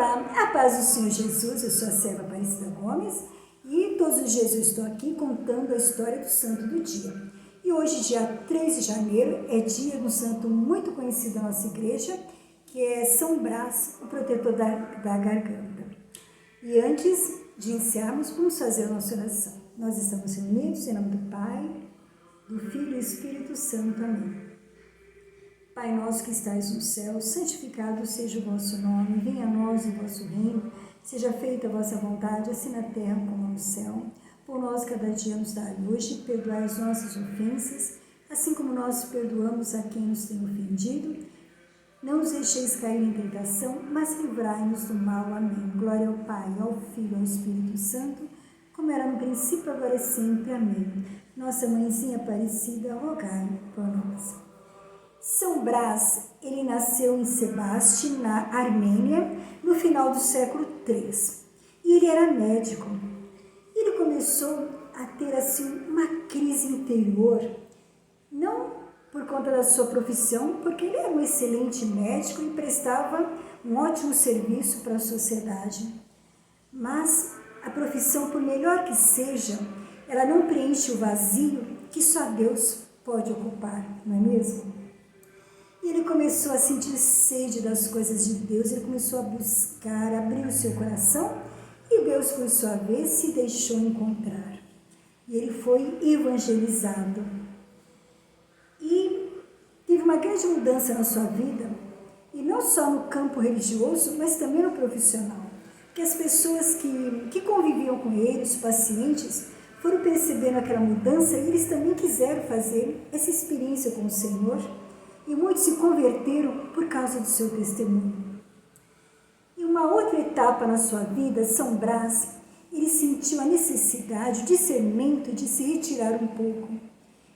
Olá, a paz do Senhor Jesus, eu sou a serva Aparecida Gomes e todos os dias eu estou aqui contando a história do santo do dia. E hoje, dia 3 de janeiro, é dia de um santo muito conhecido da nossa igreja, que é São Brás, o protetor da garganta. E antes de iniciarmos, vamos fazer a nossa oração. Nós estamos reunidos em nome do Pai, do Filho e do Espírito Santo. Amém. Pai nosso que estais no céu, santificado seja o vosso nome, venha a nós o vosso reino, seja feita a vossa vontade, assim na terra como no céu. Por nós cada dia nos dai hoje, perdoai as nossas ofensas, assim como nós perdoamos a quem nos tem ofendido. Não nos deixeis cair em tentação, mas livrai-nos do mal. Amém. Glória ao Pai, ao Filho e ao Espírito Santo, como era no princípio, agora e sempre. Amém. Nossa Mãezinha Aparecida, rogai por nós. São Brás, ele nasceu em Sebaste, na Armênia, no final do século III. E ele era médico. Ele começou a ter assim uma crise interior, não por conta da sua profissão, porque ele era um excelente médico e prestava um ótimo serviço para a sociedade. Mas a profissão, por melhor que seja, ela não preenche o vazio que só Deus pode ocupar, não é mesmo? E ele começou a sentir sede das coisas de Deus, ele começou a buscar, abrir o seu coração, e Deus, por sua vez, se deixou encontrar. E ele foi evangelizado. E teve uma grande mudança na sua vida, e não só no campo religioso, mas também no profissional. Que as pessoas que conviviam com ele, os pacientes, foram percebendo aquela mudança e eles também quiseram fazer essa experiência com o Senhor. E muitos se converteram por causa do seu testemunho. E uma outra etapa na sua vida, São Brás, ele sentiu a necessidade, o discernimento de se retirar um pouco.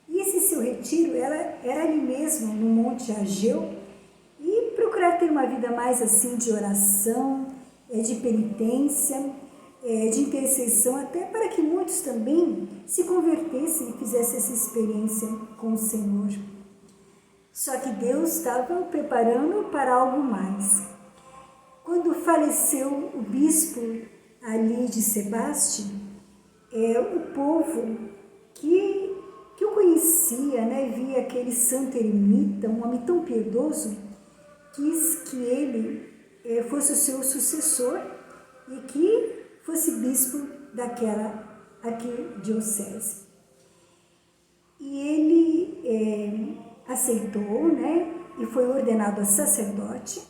E esse seu retiro era ali mesmo, no Monte Ageu, e procurar ter uma vida mais assim de oração, de penitência, de intercessão, até para que muitos também se convertessem e fizessem essa experiência com o Senhor. Só que Deus estava o preparando para algo mais. Quando faleceu o bispo ali de Sebaste, o povo que o conhecia, via aquele santo eremita, um homem tão piedoso, quis que ele fosse o seu sucessor e que fosse bispo daquela diocese. E ele aceitou, e foi ordenado a sacerdote,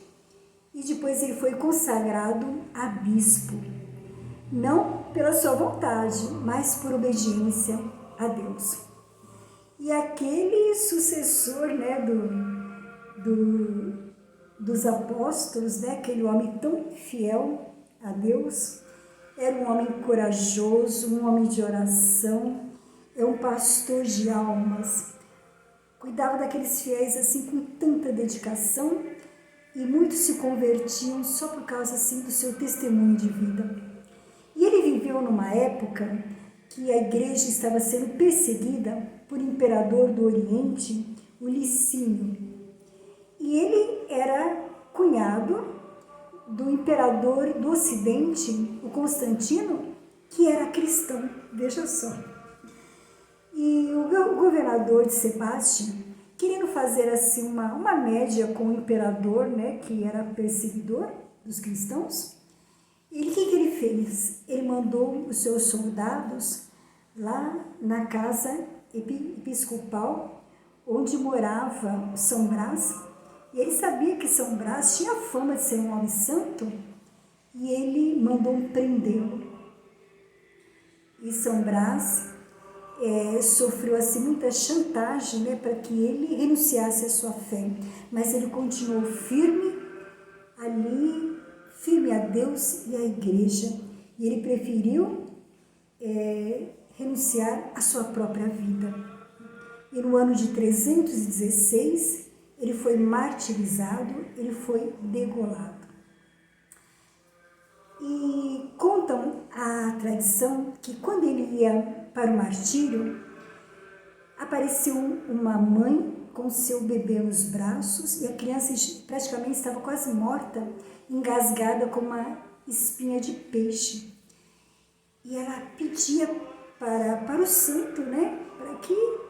e depois ele foi consagrado a bispo, não pela sua vontade, mas por obediência a Deus. E aquele sucessor, dos apóstolos, aquele homem tão fiel a Deus, era um homem corajoso, um homem de oração, um pastor de almas. Cuidava daqueles fiéis assim com tanta dedicação, e muitos se convertiam só por causa assim do seu testemunho de vida. E ele viveu numa época que a igreja estava sendo perseguida por um imperador do Oriente, o Licínio. E ele era cunhado do imperador do Ocidente, o Constantino, que era cristão, veja só. E o governador de Sebaste, querendo fazer assim uma média com o imperador, que era perseguidor dos cristãos, o que ele fez? Ele mandou os seus soldados lá na casa episcopal, onde morava São Brás, e ele sabia que São Brás tinha fama de ser um homem santo, e ele mandou prendê-lo. E São Brás sofreu assim muita chantagem, para que ele renunciasse à sua fé, mas ele continuou firme ali, firme a Deus e à igreja, e ele preferiu renunciar à sua própria vida. E no ano de 316 ele foi martirizado, ele foi degolado. E contam a tradição que quando ele ia para o martírio, apareceu uma mãe com seu bebê nos braços e a criança praticamente estava quase morta, engasgada com uma espinha de peixe. E ela pedia para o santo, né, para que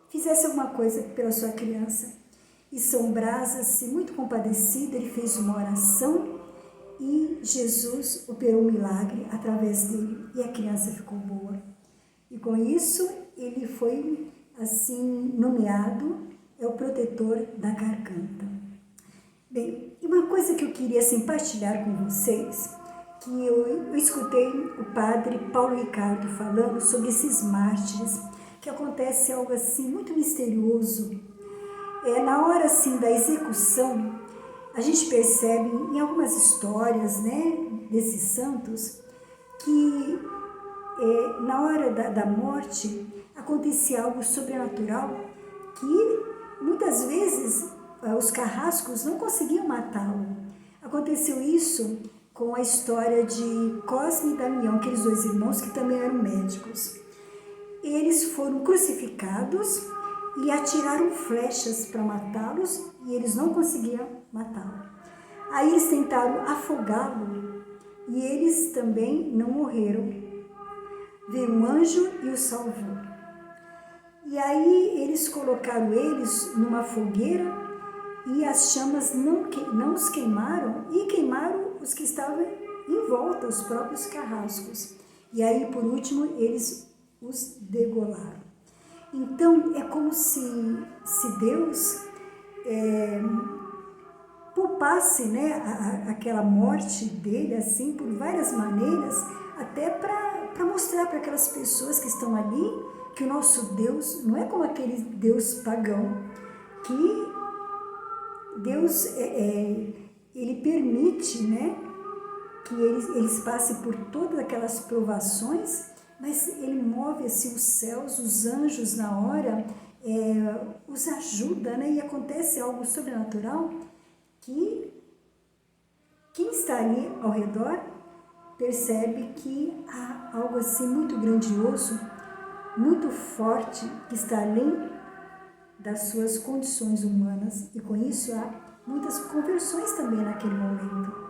fizesse alguma coisa pela sua criança. E São Brás, assim, muito compadecido, ele fez uma oração e Jesus operou um milagre através dele e a criança ficou boa. E com isso ele foi assim nomeado o protetor da garganta. Bem, e uma coisa que eu queria assim partilhar com vocês, que eu escutei o padre Paulo Ricardo falando sobre esses mártires, que acontece algo assim muito misterioso. Na hora assim da execução, a gente percebe em algumas histórias, né, desses santos, que na hora da morte acontecia algo sobrenatural que muitas vezes os carrascos não conseguiam matá-lo. Aconteceu isso com a história de Cosme e Damião, aqueles dois irmãos que também eram médicos. Eles foram crucificados e atiraram flechas para matá-los e eles não conseguiam matá-lo. Aí eles tentaram afogá-lo e eles também não morreram. Veio um anjo e o salvou. E aí eles colocaram eles numa fogueira e as chamas não os queimaram e queimaram os que estavam em volta, os próprios carrascos. E aí, por último, eles os degolaram. Então, é como se Deus poupasse, né, aquela morte dele, assim, por várias maneiras, até para mostrar para aquelas pessoas que estão ali que o nosso Deus não é como aquele Deus pagão, que Deus, ele permite, né, que eles passem por todas aquelas provações, mas ele move assim os céus, os anjos na hora, os ajuda, né, e acontece algo sobrenatural que quem está ali ao redor percebe que há algo assim muito grandioso, muito forte, que está além das suas condições humanas, e com isso há muitas conversões também naquele momento.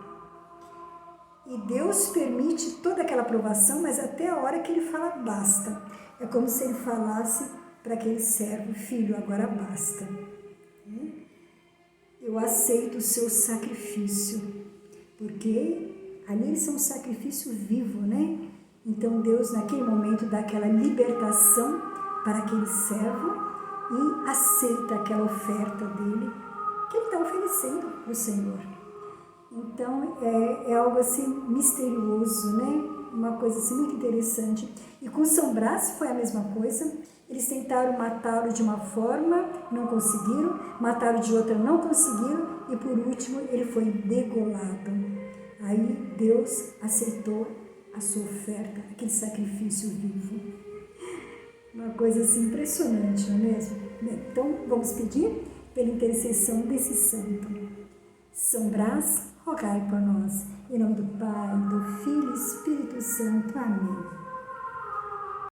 E Deus permite toda aquela provação, mas até a hora que ele fala basta. É como se ele falasse para aquele servo: filho, agora basta. Eu aceito o seu sacrifício, porque ali eles são um sacrifício vivo, né? Então Deus naquele momento dá aquela libertação para aquele servo e aceita aquela oferta dele, que ele está oferecendo para o Senhor. Então, é algo assim misterioso, né? Uma coisa assim muito interessante. E com São Brás foi a mesma coisa. Eles tentaram matá-lo de uma forma, não conseguiram. Mataram de outra, não conseguiram. E por último, ele foi degolado. Aí Deus aceitou a sua oferta, aquele sacrifício vivo. Uma coisa assim impressionante, não é mesmo? Então, vamos pedir pela intercessão desse santo. São Brás, rogai por nós. Em nome do Pai, do Filho e Espírito Santo. Amém.